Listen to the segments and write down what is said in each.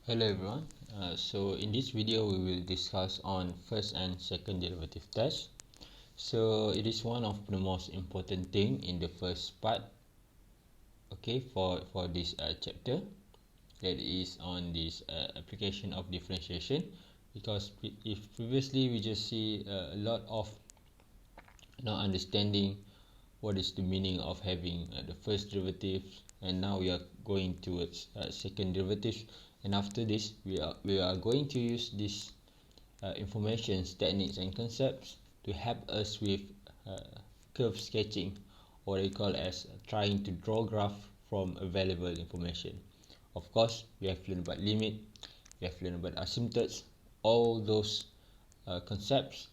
Hello everyone. So in this video we will discuss on first and second derivative test. So it is one of the most important thing in the first part, okay, for this chapter, that is on this application of differentiation. Because if previously we just see a lot of not understanding what is the meaning of having the first derivative, and now we are going towards second derivative, and after this we are going to use this informations, techniques and concepts to help us with curve sketching, or they call as trying to draw graph from available information. Of course, we have learned about limit, we have learned about asymptotes. All those concepts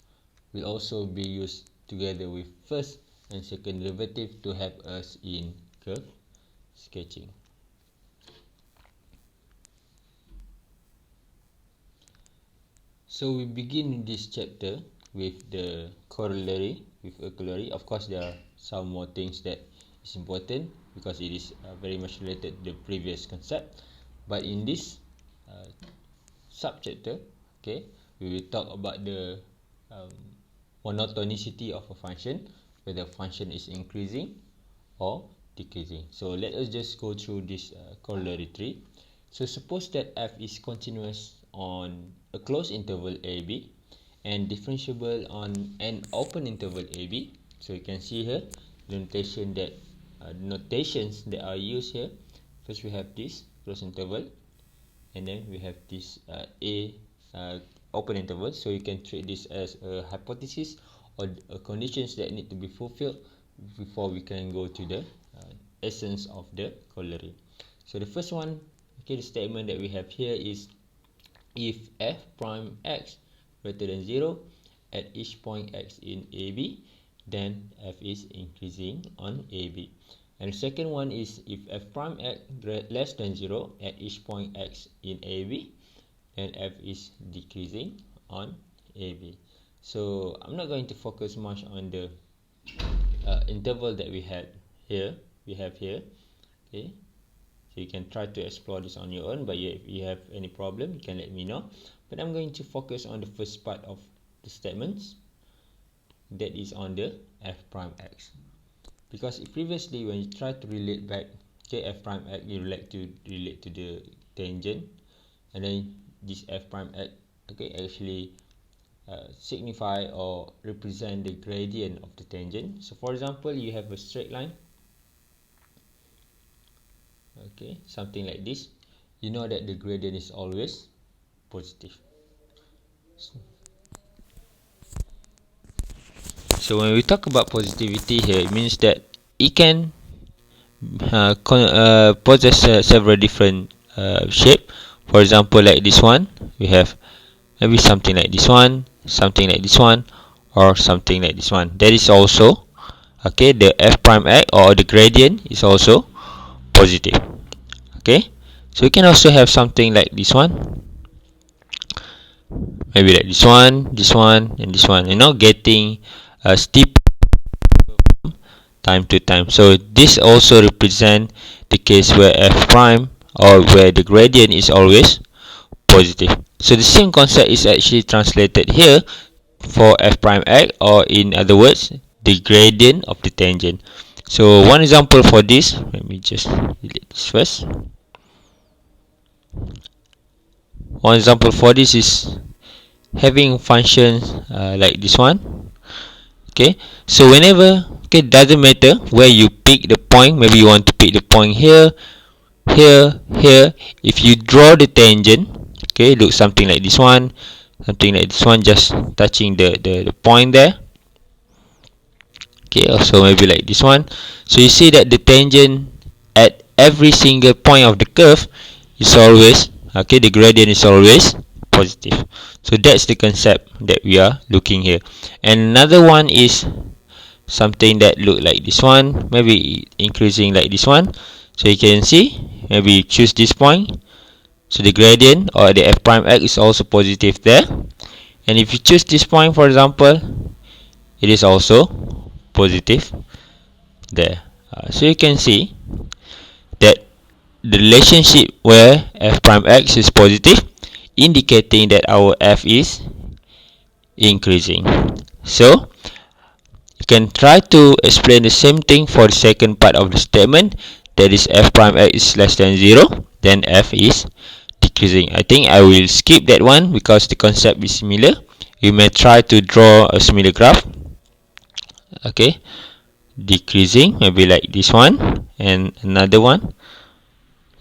will also be used together with first and second derivative to help us in curve sketching. So we begin this chapter with the corollary, with a corollary. Of course, there are some more things that is important because it is very much related to the previous concept. But in this subchapter, okay, we will talk about the monotonicity of a function, whether a function is increasing or decreasing. So let us just go through this corollary tree. So suppose that f is continuous on a closed interval ab and differentiable on an open interval ab. So you can see here the notations that are used here. First we have this closed interval, and then we have this a open interval. So you can treat this as a hypothesis or conditions that need to be fulfilled before we can go to the essence of the corollary. So the first one, okay, the statement that we have here is if f prime x greater than 0 at each point x in AB, then f is increasing on AB. And the second one is if f prime x less than 0 at each point x in AB, then f is decreasing on AB. So I'm not going to focus much on the interval that we have here. Okay, so you can try to explore this on your own, but if you have any problem you can let me know. But I'm going to focus on the first part of the statements, that is on the f prime x, because previously when you try to relate back, okay, f prime x, you relate to the tangent, and then this f prime x, okay, actually signify or represent the gradient of the tangent. So for example, you have a straight line, okay, something like this. You know that the gradient is always positive. So when we talk about positivity here, it means that it can possess several different shape. For example, like this one, we have maybe something like this one, something like this one, or something like this one. That is also, okay, the f prime x or the gradient is also positive. Okay, so we can also have something like this one, maybe like this one, and this one, getting a steep time to time. So this also represent the case where f prime, or where the gradient is always positive. So the same concept is actually translated here for f prime x, or in other words, the gradient of the tangent. So one example for this, let me just delete this first. One example for this is having functions like this one. Okay, so whenever, okay, doesn't matter where you pick the point, maybe you want to pick the point here, here, here. If you draw the tangent, okay, look something like this one, something like this one, just touching the point there. Okay, also maybe like this one. So you see that the tangent at every single point of the curve is always, okay, the gradient is always positive. So that's the concept that we are looking here. And another one is something that look like this one, maybe increasing like this one. So you can see, maybe you choose this point, so the gradient or the f prime x is also positive there. And if you choose this point, for example, it is also positive there. So you can see that the relationship where f prime x is positive, indicating that our f is increasing. So you can try to explain the same thing for the second part of the statement, that is f prime x is less than 0, then f is decreasing. I think I will skip that one because the concept is similar. You may try to draw a similar graph. Okay, decreasing, maybe like this one, and another one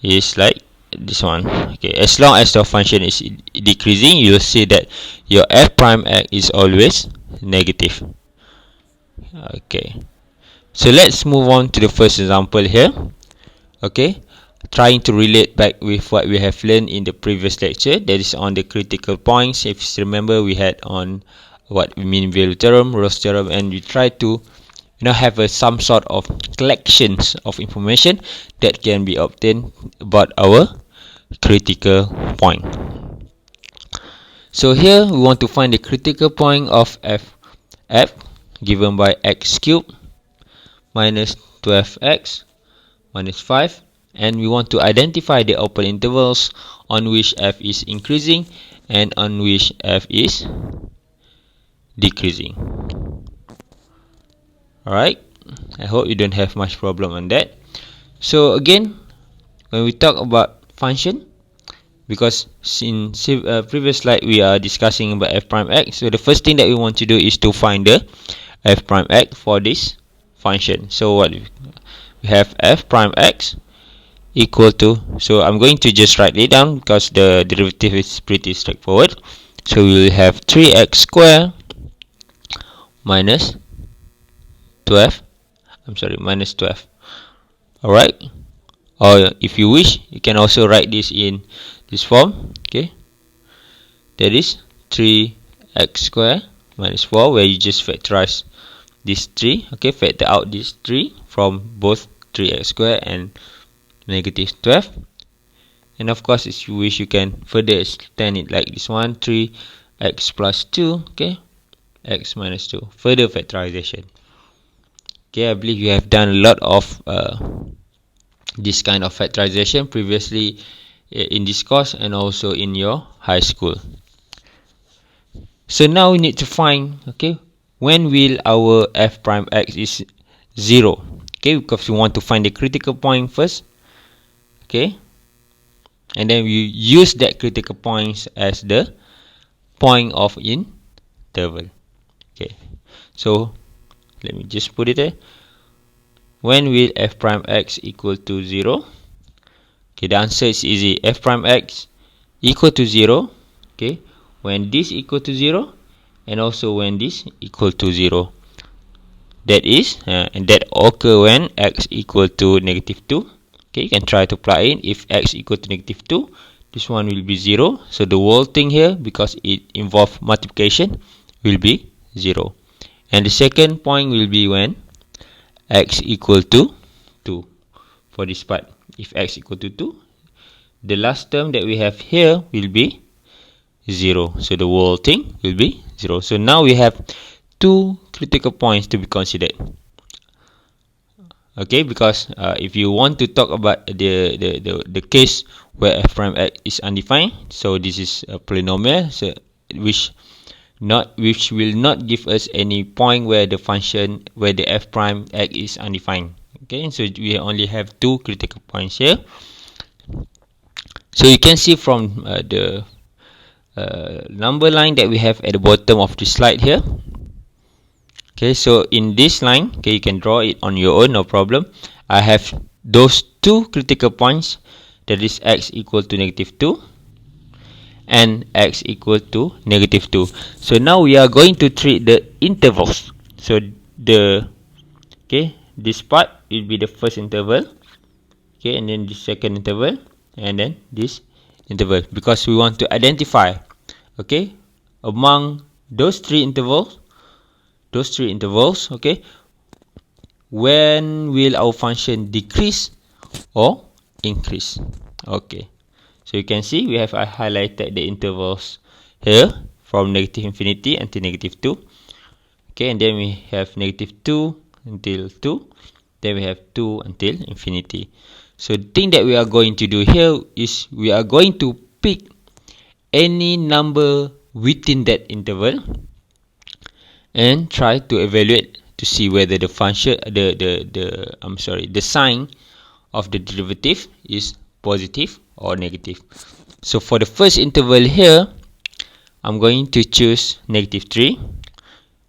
is like this one. Okay, as long as the function is decreasing, you'll see that your f prime x is always negative. Okay, so let's move on to the first example here. Okay, trying to relate back with what we have learned in the previous lecture, that is on the critical points. If you remember, we had on what we mean value theorem, Rolle's theorem, and we try to have some sort of collections of information that can be obtained about our critical point. So here we want to find the critical point of f given by x cubed minus 12x minus 5, and we want to identify the open intervals on which f is increasing and on which f is decreasing. Alright, I hope you don't have much problem on that. So again, when we talk about function, because in previous slide we are discussing about f prime x, so the first thing that we want to do is to find the f prime x for this function. So what we have, f prime x equal to, so I'm going to just write it down because the derivative is pretty straightforward. So we will have 3x squared minus 12, minus 12. Alright, or if you wish, you can also write this in this form. Okay, that is 3x squared minus 4, where you just factorize this 3. Okay, factor out this 3 from both 3x squared and negative 12. And of course, if you wish, you can further extend it like this one, 3x plus 2. Okay, x minus 2, further factorization. Okay, I believe you have done a lot of this kind of factorization previously in this course and also in your high school. So now we need to find, okay, when will our f prime x is 0. Okay, because we want to find the critical point first. Okay, and then we use that critical point as the point of interval. Okay, so let me just put it there. When will f prime x equal to 0? Okay, the answer is easy. F prime x equal to 0. Okay, when this equal to 0 and also when this equal to 0. That is, and that occur when x equal to negative 2. Okay, you can try to plug in. If x equal to negative 2, this one will be 0. So the whole thing here, because it involves multiplication, will be 0. And the second point will be when x equal to 2. For this part, if x equal to 2, the last term that we have here will be 0. So the whole thing will be 0. So now we have 2 critical points to be considered. Okay, because if you want to talk about the case where f prime x is undefined, so this is a polynomial, so which will not give us any point where the function, where the f prime x is undefined. Okay, so we only have 2 critical points here. So you can see from the number line that we have at the bottom of the slide here. Okay, so in this line, okay, you can draw it on your own, no problem. I have those 2 critical points, that is x equal to negative 2 and x equal to negative 2. So now we are going to treat the intervals. So this part will be the first interval. Okay, and then the second interval, and then this interval, because we want to identify, okay, among those three intervals, okay, when will our function decrease or increase. Okay, so you can see we have highlighted the intervals here from negative infinity until negative 2. Okay, and then we have negative 2 until 2, then we have 2 until infinity. So the thing that we are going to do here is we are going to pick any number within that interval and try to evaluate to see whether the function the sign of the derivative is positive or negative. So for the first interval here, I'm going to choose -3.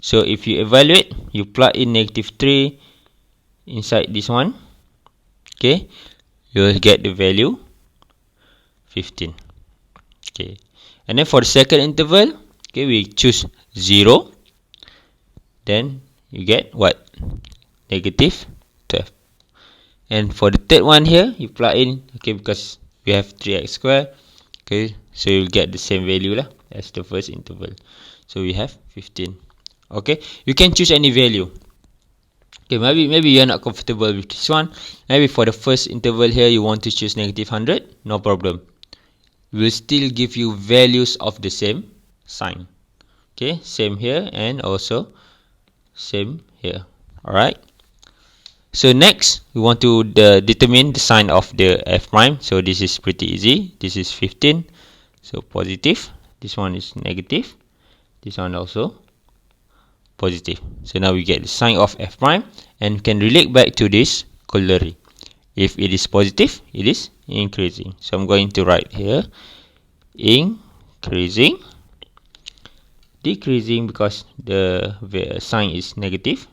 So if you evaluate, you plug in -3 inside this one, okay, you will get the value 15. Okay, and then for the second interval, okay, we choose 0. Then you get what? -12. And for the third one here, you plug in, okay, because we have 3x squared, okay, so you'll get the same value lah as the first interval. So we have 15. Okay, you can choose any value. Okay, maybe you're not comfortable with this one. Maybe for the first interval here, you want to choose -100. No problem. Will still give you values of the same sign. Okay, same here and also same here. Alright. So next, we want to determine the sign of the f prime. So this is pretty easy. This is 15. So positive. This one is negative. This one also positive. So now we get the sign of f prime and can relate back to this corollary. If it is positive, it is increasing. So I'm going to write here increasing, decreasing because the sign is negative,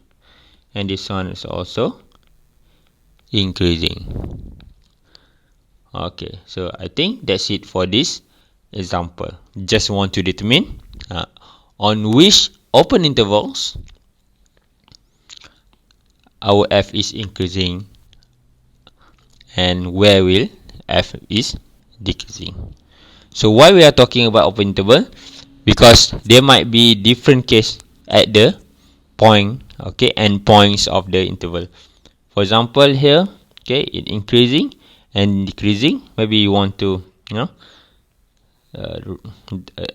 and this one is also increasing. Okay, so I think that's it for this example. Just want to determine on which open intervals our f is increasing and where will f is decreasing. So why we are talking about open interval? Because there might be different case at the point, okay, end points of the interval. For example here, okay, it increasing and decreasing. Maybe you want to,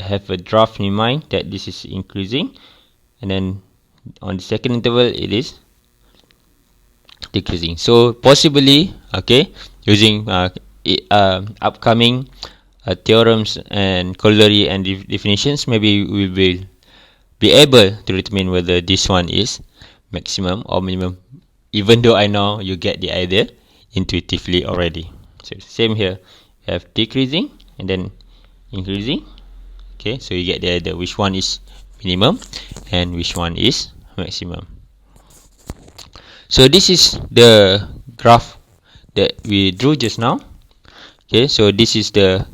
have a draft in mind that this is increasing, and then on the second interval it is decreasing. So possibly, okay, using upcoming theorems and corollary and definitions, maybe we will be able to determine whether this one is maximum or minimum, even though I know you get the idea intuitively already. So same here, you have decreasing and then increasing. Okay, so you get the idea which one is minimum and which one is maximum. So this is the graph that we drew just now. Okay, so this is the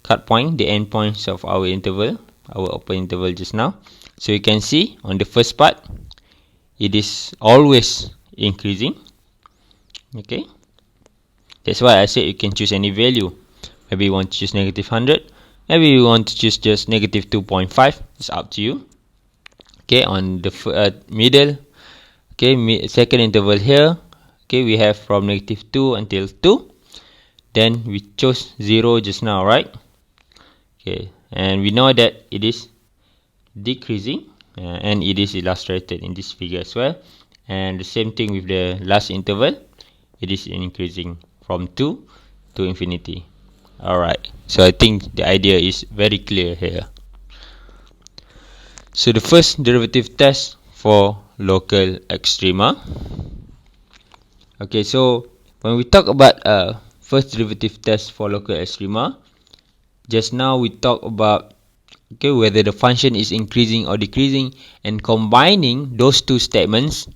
cut point, the end points of our interval, our open interval just now. So you can see on the first part, it is always increasing. Okay, that's why I said you can choose any value. Maybe you want to choose -100. Maybe you want to choose just -2.5. It's up to you. Okay, on the middle, okay, second interval here, okay, we have from -2 until 2. Then we chose 0 just now, right? Okay, and we know that it is decreasing, and it is illustrated in this figure as well. And the same thing with the last interval, it is increasing from 2 to infinity. Alright, so I think the idea is very clear here. So the first derivative test for local extrema. Okay, so when we talk about first derivative test for local extrema, just now we talked about, okay, whether the function is increasing or decreasing, and combining those two statements,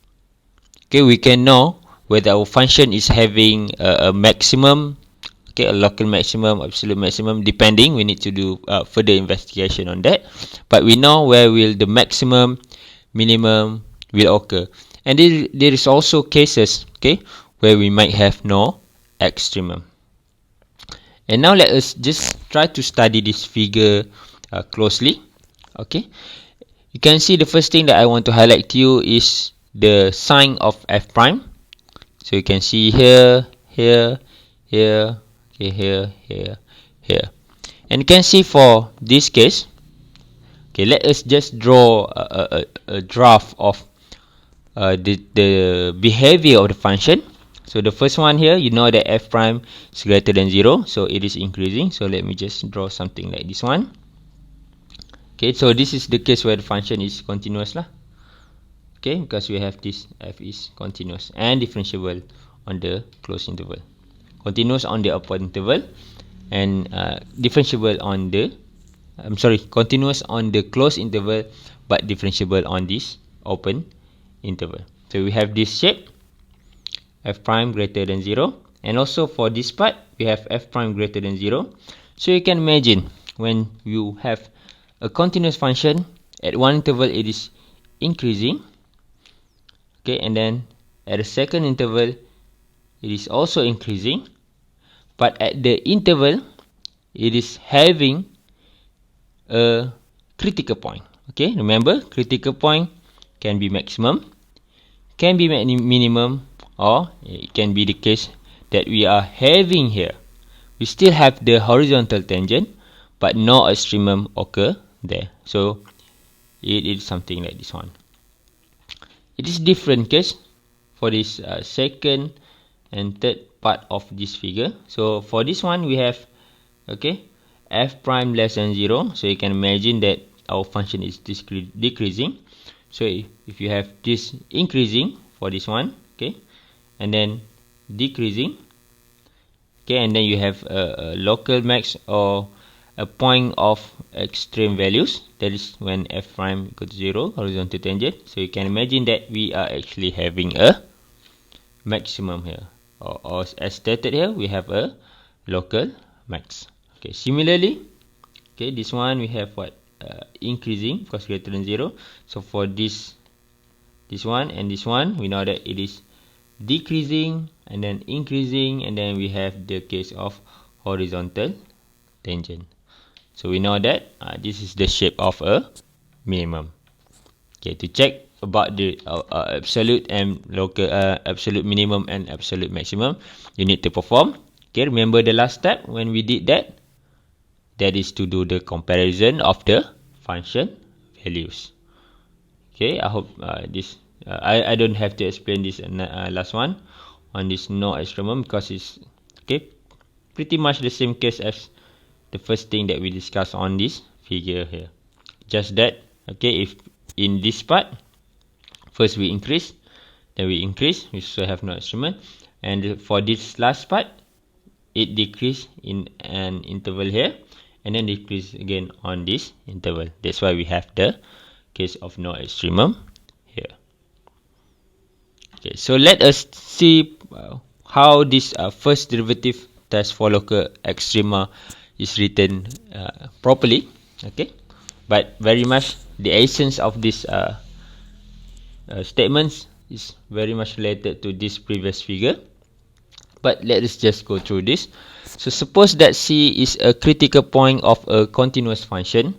okay, we can know whether our function is having a maximum, okay, a local maximum, absolute maximum, depending. We need to do further investigation on that, but we know where will the maximum, minimum will occur. And there is also cases, okay, where we might have no extremum. And now let us just try to study this figure closely. Okay, you can see the first thing that I want to highlight to you is the sign of f prime. So you can see here, here, here, okay, here, here, here. And you can see for this case, okay, let us just draw a graph of the behavior of the function. So the first one here, you know that f prime is greater than 0, so it is increasing. So let me just draw something like this one. Okay, so this is the case where the function is continuous lah. Okay, because we have this f is continuous and differentiable on the closed interval. Continuous on the open interval and differentiable on the continuous on the closed interval but differentiable on this open interval. So we have this shape, f prime greater than 0, and also for this part we have f prime greater than 0. So you can imagine when you have a continuous function, at one interval it is increasing, okay, and then at the second interval it is also increasing, but at the interval it is having a critical point. Okay, remember, critical point can be maximum, can be minimum, or it can be the case that we are having here. We still have the horizontal tangent, but no extremum occur there. So it is something like this one. It is different case for this second and third part of this figure. So for this one we have, okay, f prime less than 0. So you can imagine that our function is decreasing. So if you have this increasing for this one, okay, and then decreasing, okay, and then you have a local max or a point of extreme values, that is when f prime equals to 0, horizontal tangent. So you can imagine that we are actually having a maximum here, or as stated here, we have a local max. Okay, similarly, okay, this one we have what, increasing because greater than 0. So for this one and this one, we know that it is decreasing and then increasing, and then we have the case of horizontal tangent. So we know that this is the shape of a minimum. Okay, to check about the absolute and local absolute minimum and absolute maximum, you need to perform. Okay, remember the last step when we did that? That is to do the comparison of the function values. Okay, I hope this I don't have to explain this last one on this no extremum, because it's okay, pretty much the same case as the first thing that we discussed on this figure here. Just that, okay, if in this part first we increase, then we increase, we still have no extremum, and for this last part it decrease in an interval here, and then decrease again on this interval. That's why we have the case of no extremum here. Okay, so let us see how this first derivative test for local extrema is written properly. Okay, but very much the essence of this statements is very much related to this previous figure. But let us just go through this. So suppose that C is a critical point of a continuous function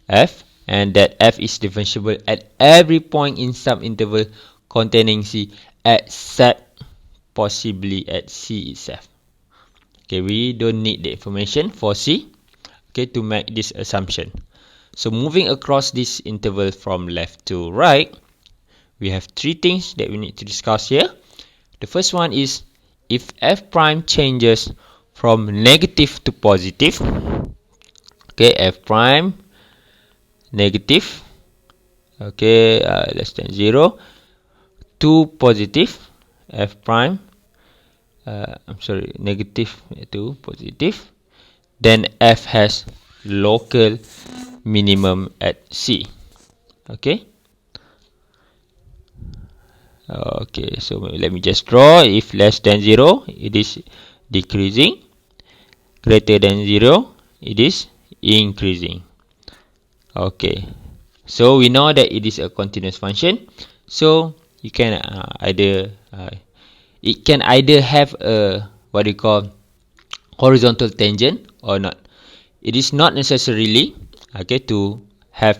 f, and that f is differentiable at every point in some interval containing C except possibly at C itself. Okay, we don't need the information for C, okay, to make this assumption. So moving across this interval from left to right, we have three things that we need to discuss here. The first one is if f prime changes from negative to positive, okay, f prime negative, okay, less than 0 to positive, f prime negative to positive, then f has local minimum at C. Okay, so let me just draw. If less than 0, it is decreasing. Greater than 0, it is increasing. Okay, so we know that it is a continuous function. So you can it can either have a what you call horizontal tangent or not. It is not necessarily okay to have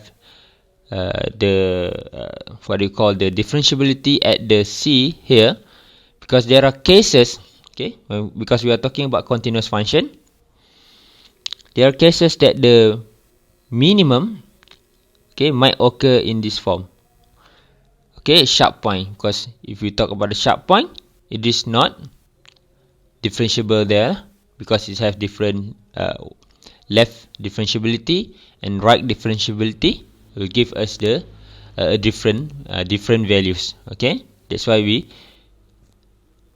what you call the differentiability at the C here, because there are cases, okay, because we are talking about continuous function, there are cases that the minimum, okay, might occur in this form. Okay, sharp point, because if we talk about the sharp point, it is not differentiable there, because it has different left differentiability and right differentiability will give us the different values. Okay, that's why we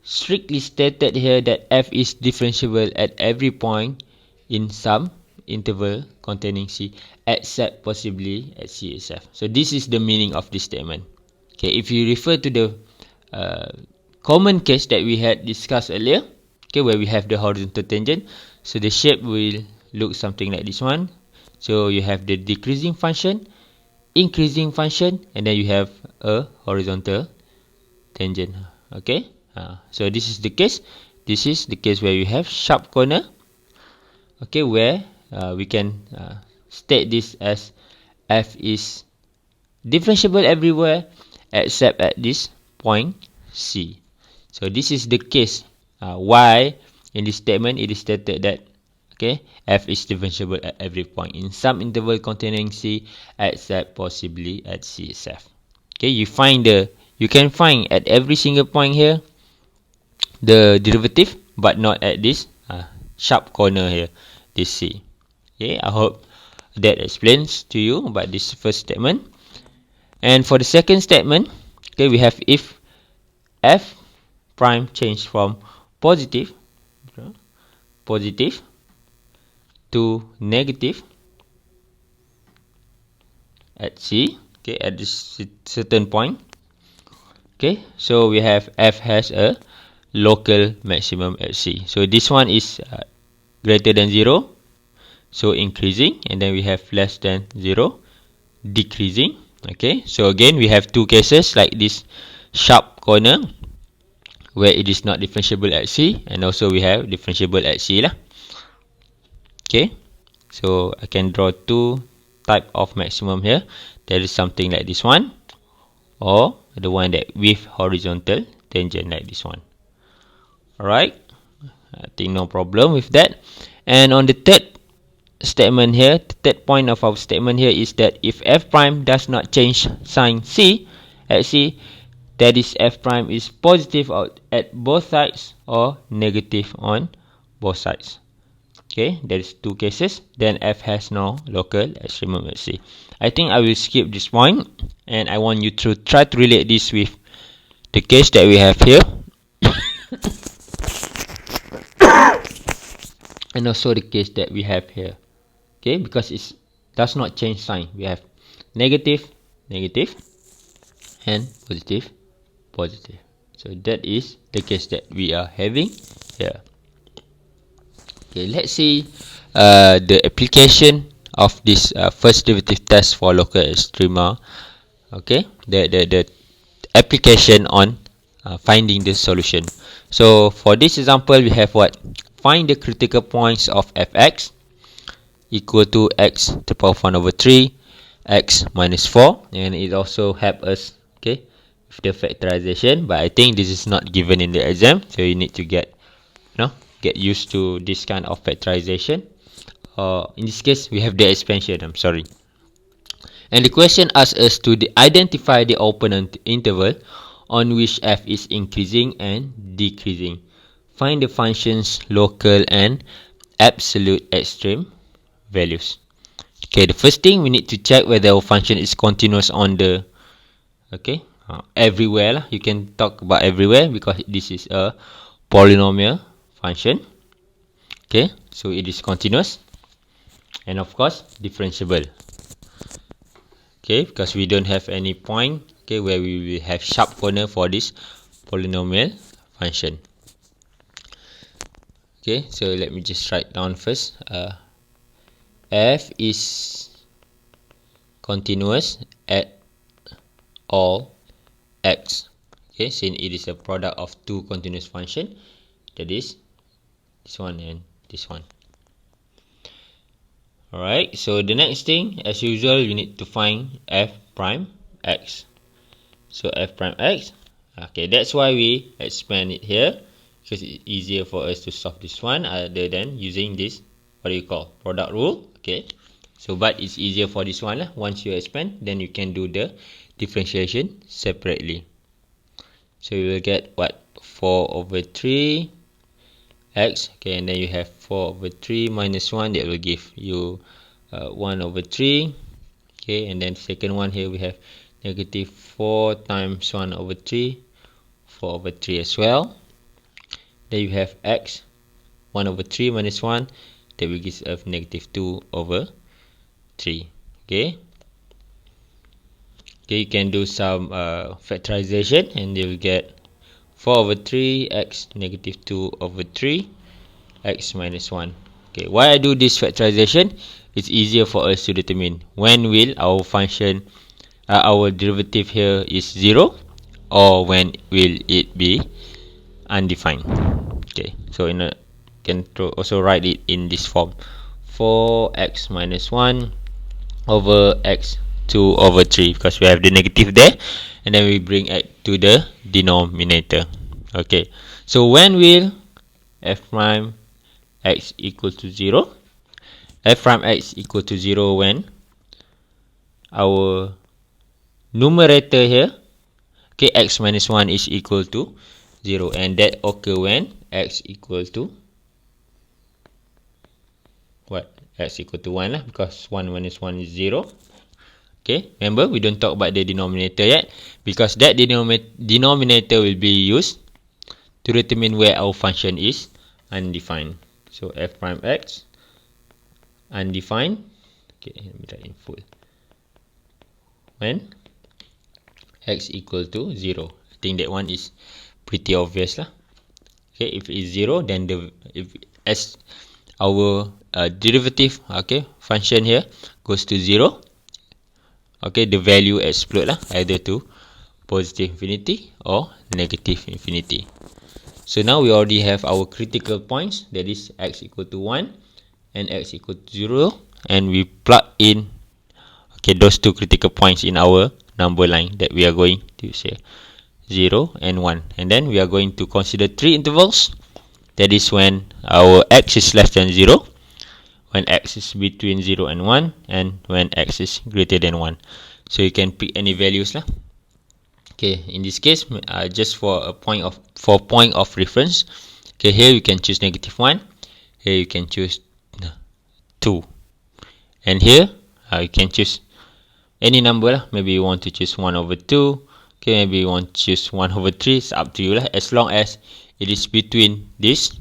strictly stated here that f is differentiable at every point in some interval containing c, except possibly at c itself. So this is the meaning of this statement. Okay, if you refer to the common case that we had discussed earlier, okay, where we have the horizontal tangent, so the shape will look something like this one. So you have the decreasing function, increasing function, and then you have a horizontal tangent. Okay, so this is the case. This is the case where you have sharp corner. Okay, where we can state this as f is differentiable everywhere except at this point C. So this is the case why in this statement it is stated that, okay, f is differentiable at every point in some interval containing C except possibly at C itself. Okay, you can find at every single point here the derivative, but not at this sharp corner here, this C. Okay, I hope that explains to you about this first statement. And for the second statement, okay, we have if f prime change from positive to negative at C, okay, at this certain point. Okay, so we have f has a local maximum at C. So this one is greater than 0, so increasing, and then we have less than 0, decreasing. Okay, so again we have two cases like this sharp corner where it is not differentiable at C, and also we have differentiable at C lah. Okay, so I can draw two type of maximum here. There is something like this one, or the one that with horizontal tangent like this one. Alright, I think no problem with that. And on the third statement here, the third point of our statement here is that if f prime does not change sign C at C, that is f prime is positive at both sides or negative on both sides. Okay, there is two cases. Then f has no local extremum at C. I think I will skip this point, and I want you to try to relate this with the case that we have here. And also the case that we have here. Okay, because it does not change sign. We have negative, negative, and positive, positive. So that is the case that we are having here. Okay, let's see the application of this first derivative test for local extrema. Okay, the application on finding the solution. So for this example, we have what? Find the critical points of fx equal to x to the power of 1 over 3, x minus 4, and it also help us, okay, with the factorization, but I think this is not given in the exam, so you need to get used to this kind of factorization. In this case, we have the expansion, I'm sorry. And the question asks us to identify the open interval on which f is increasing and decreasing. Find the function's local and absolute extreme values. Okay, the first thing we need to check whether our function is continuous on the everywhere lah. You can talk about everywhere because this is a polynomial function. Okay, so it is continuous and of course differentiable. Okay, because we don't have any point, okay, where we will have sharp corner for this polynomial function. Okay, so let me just write down first. F is continuous at all x. Okay, since it is a product of two continuous function, that is this one and this one. Alright, so the next thing, as usual, you need to find f prime x. So f prime x, okay, that's why we expand it here, because it's easier for us to solve this one other than using this, what do you call, product rule. Okay, so but it's easier for this one lah. Once you expand, then you can do the differentiation separately. So you will get what? 4 over 3 x. Okay, and then you have 4 over 3 minus 1, that will give you 1 over 3. Okay, and then second one here we have negative 4 times 1 over 3, 4 over 3 as well. Then you have x, 1 over 3 minus 1, that will give us negative 2 over 3. Okay, you can do some factorization, and you will get 4 over 3 x negative 2 over 3 x minus 1. Okay, why I do this factorization? It's easier for us to determine when will our function, our derivative here is 0, or when will it be undefined. Okay, so can also write it in this form: 4x minus 1 over x 2 over 3, because we have the negative there, and then we bring it to the denominator. Okay, so when will f prime x equal to 0? F prime x equal to 0 when our numerator here, okay, x minus 1 is equal to 0, and that occur when x equal to what? X equal to 1 lah, because 1 minus 1 is 0. Okay, remember we don't talk about the denominator yet, because that denominator will be used to determine where our function is undefined. So f prime x undefined. Okay, let me write in full. When x equal to 0. I think that one is pretty obvious lah. Okay, if it's 0, then as our derivative, okay, function here goes to 0, okay, the value explode lah, either to positive infinity or negative infinity. So now we already have our critical points, that is x equal to 1 and x equal to 0, and we plug in, okay, those two critical points in our number line that we are going to say 0 and 1, and then we are going to consider 3 intervals. That is when our x is less than 0, when x is between 0 and 1, and when x is greater than 1. So you can pick any values lah. Okay, in this case, just for point of reference, okay, here you can choose negative 1, here you can choose 2, and here you can choose any number lah. Maybe you want to choose 1 over 2, okay, maybe you want to choose 1 over 3, it's up to you lah, as long as it is between this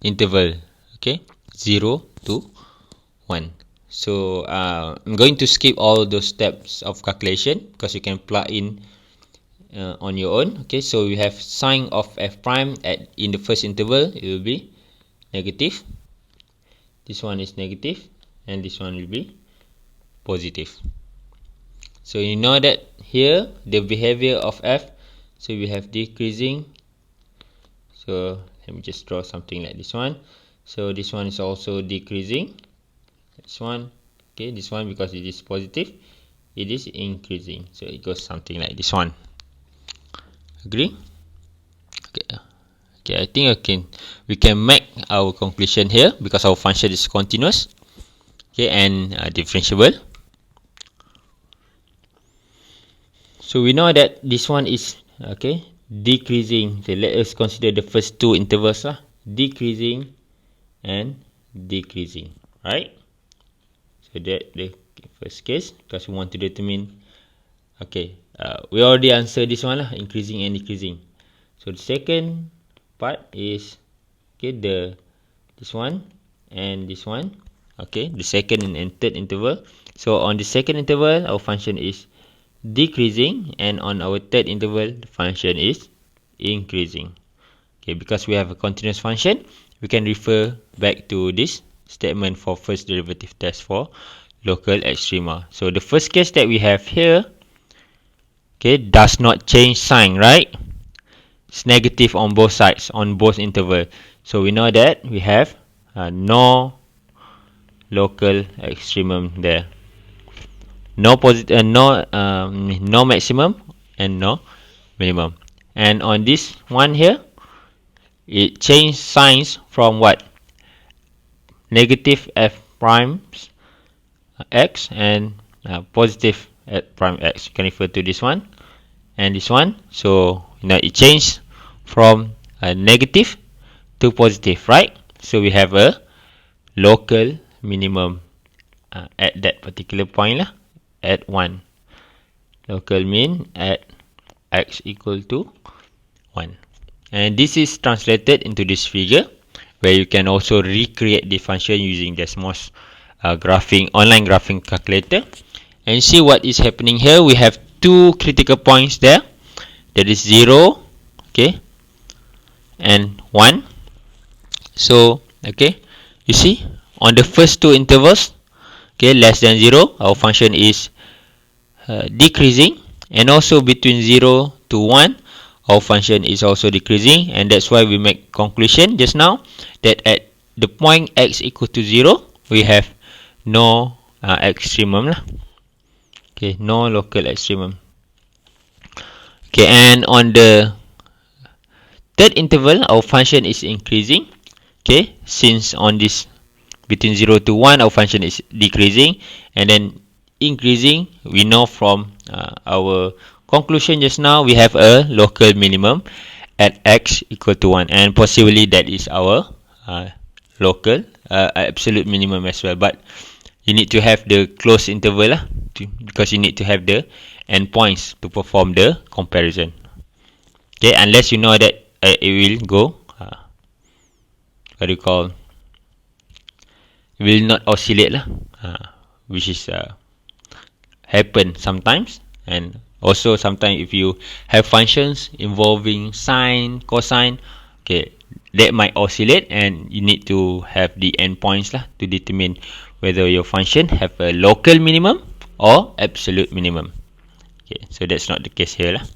interval, okay, 0 to 1. So I'm going to skip all those steps of calculation, because you can plug in on your own. Okay, so we have sign of f prime in the first interval, it will be negative, this one is negative, and this one will be positive. So you know that here the behavior of f, so we have decreasing. So let me just draw something like this one. So this one is also decreasing, this one, okay, this one, because it is positive, it is increasing, so it goes something like this one. Agree? Okay, I think we can make our conclusion here, because our function is continuous, okay, and differentiable. So we know that this one is, okay, decreasing. So let us consider the first two intervals lah, decreasing and decreasing, right? So that the first case, because we want to determine, okay, we already answered this one lah, increasing and decreasing. So the second part is, okay, this one and this one, okay, the second and third interval. So on the second interval, our function is decreasing, and on our third interval, the function is increasing. Okay, because we have a continuous function, we can refer back to this statement for first derivative test for local extrema. So the first case that we have here, okay, does not change sign, right? It's negative on both sides, on both interval. So we know that we have no local extremum there. No maximum and no minimum. And on this one here, it changed signs from what? Negative f prime x and positive f prime x. You can refer to this one and this one. So you know, it changed from negative to positive, right? So we have a local minimum at that particular point lah, at 1. Local min at x equal to 1. And this is translated into this figure, where you can also recreate the function using the SMOS online graphing calculator. And see what is happening here. We have two critical points there. That is 0, okay, and 1. So, okay, you see, on the first two intervals, okay, less than 0, our function is decreasing, and also between 0 to 1, our function is also decreasing, and that's why we make conclusion just now that at the point x equal to 0, we have no extremum lah. Okay, no local extremum. Okay, and on the third interval, our function is increasing. Okay, since on this between 0 to 1, our function is decreasing, and then increasing, we know from our conclusion just now, we have a local minimum at x equal to 1, and possibly that is our local absolute minimum as well. But you need to have the close interval lah, because you need to have the endpoints to perform the comparison. Okay, unless you know that it will go what do you call, will not oscillate lah, which is happen sometimes. And also sometimes if you have functions involving sine, cosine, okay, that might oscillate, and you need to have the endpoints lah to determine whether your function have a local minimum or absolute minimum. Okay, so that's not the case here lah.